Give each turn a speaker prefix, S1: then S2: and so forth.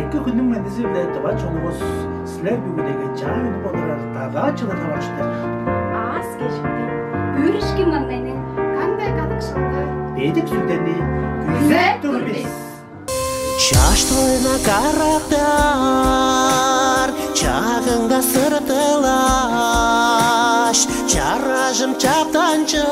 S1: Эки күнүн мендиси биле таба чонугуз силер бүгүнеге жайын болорар тагачылы табачтар.
S2: Аз кешимди. Үйрүшкүн мандайны. Кандай кадыкшылды.
S1: Бедик сүлдени күзөп тур биз.
S3: Чаштойна карактар, чагыңда сыртылаш, чаражым чаптанчы.